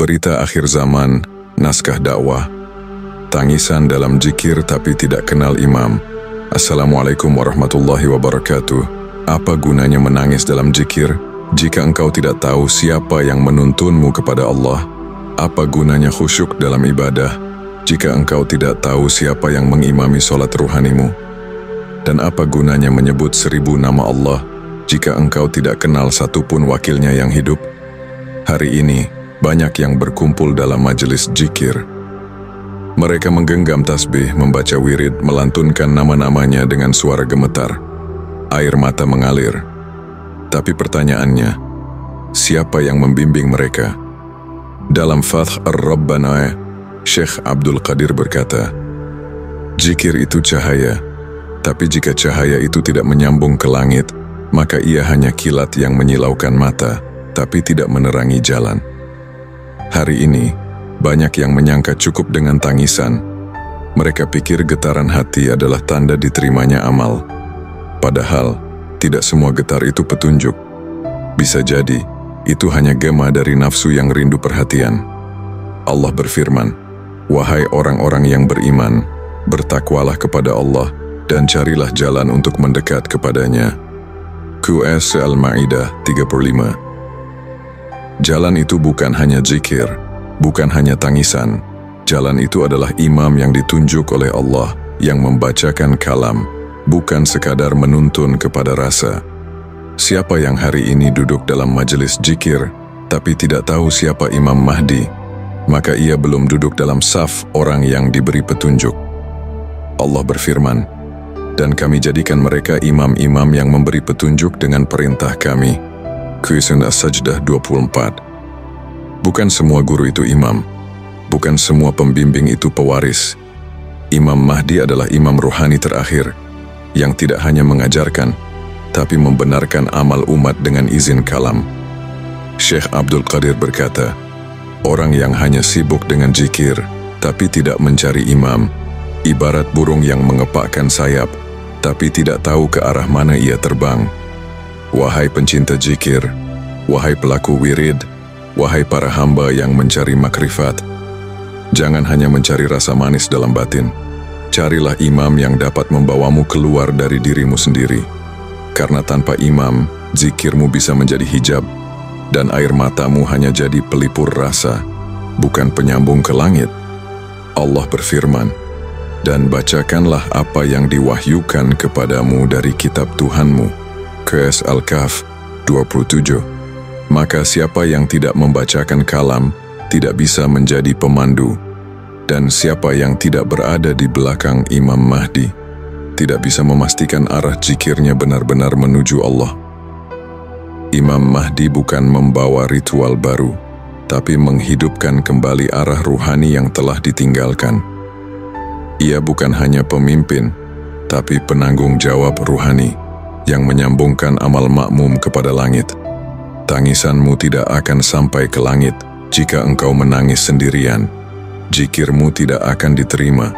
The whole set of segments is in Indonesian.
berita akhir zaman, naskah dakwah, tangisan dalam zikir tapi tidak kenal imam. Assalamualaikum warahmatullahi wabarakatuh. Apa gunanya menangis dalam zikir jika engkau tidak tahu siapa yang menuntunmu kepada Allah? Apa gunanya khusyuk dalam ibadah jika engkau tidak tahu siapa yang mengimami sholat ruhanimu? Dan apa gunanya menyebut 1000 nama Allah jika engkau tidak kenal satupun wakilnya yang hidup? Hari ini, banyak yang berkumpul dalam majelis zikir. Mereka menggenggam tasbih, membaca wirid, melantunkan nama-namanya dengan suara gemetar. Air mata mengalir. Tapi pertanyaannya, siapa yang membimbing mereka? Dalam Fath Ar-Rabbana, Syekh Abdul Qadir berkata, zikir itu cahaya, tapi jika cahaya itu tidak menyambung ke langit, maka ia hanya kilat yang menyilaukan mata, tapi tidak menerangi jalan. Hari ini, banyak yang menyangka cukup dengan tangisan. Mereka pikir getaran hati adalah tanda diterimanya amal. Padahal, tidak semua getar itu petunjuk. Bisa jadi, itu hanya gema dari nafsu yang rindu perhatian. Allah berfirman, "Wahai orang-orang yang beriman, bertakwalah kepada Allah dan carilah jalan untuk mendekat kepadanya." QS Al-Ma'idah 35. Jalan itu bukan hanya zikir, bukan hanya tangisan. Jalan itu adalah imam yang ditunjuk oleh Allah yang membacakan kalam, bukan sekadar menuntun kepada rasa. Siapa yang hari ini duduk dalam majelis zikir, tapi tidak tahu siapa Imam Mahdi, maka ia belum duduk dalam saf orang yang diberi petunjuk. Allah berfirman, "Dan kami jadikan mereka imam-imam yang memberi petunjuk dengan perintah kami." Quran As-Sajdah 24. Bukan semua guru itu imam. Bukan semua pembimbing itu pewaris. Imam Mahdi adalah imam rohani terakhir, yang tidak hanya mengajarkan, tapi membenarkan amal umat dengan izin kalam. Syekh Abdul Qadir berkata, orang yang hanya sibuk dengan zikir, tapi tidak mencari imam, ibarat burung yang mengepakkan sayap, tapi tidak tahu ke arah mana ia terbang. Wahai pencinta zikir, wahai pelaku wirid, wahai para hamba yang mencari makrifat, jangan hanya mencari rasa manis dalam batin. Carilah imam yang dapat membawamu keluar dari dirimu sendiri. Karena tanpa imam, zikirmu bisa menjadi hijab, dan air matamu hanya jadi pelipur rasa, bukan penyambung ke langit. Allah berfirman, "Dan bacakanlah apa yang diwahyukan kepadamu dari kitab Tuhanmu." QS Al-Kahf 27. Maka siapa yang tidak membacakan kalam, tidak bisa menjadi pemandu. Dan siapa yang tidak berada di belakang Imam Mahdi, tidak bisa memastikan arah zikirnya benar-benar menuju Allah. Imam Mahdi bukan membawa ritual baru, tapi menghidupkan kembali arah ruhani yang telah ditinggalkan. Ia bukan hanya pemimpin, tapi penanggung jawab ruhani, yang menyambungkan amal makmum kepada langit. Tangisanmu tidak akan sampai ke langit jika engkau menangis sendirian. Zikirmu tidak akan diterima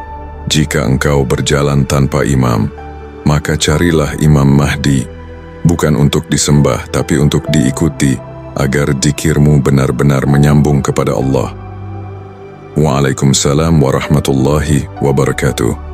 jika engkau berjalan tanpa imam. Maka carilah Imam Mahdi, bukan untuk disembah tapi untuk diikuti, agar zikirmu benar-benar menyambung kepada Allah. Waalaikumsalam warahmatullahi wabarakatuh.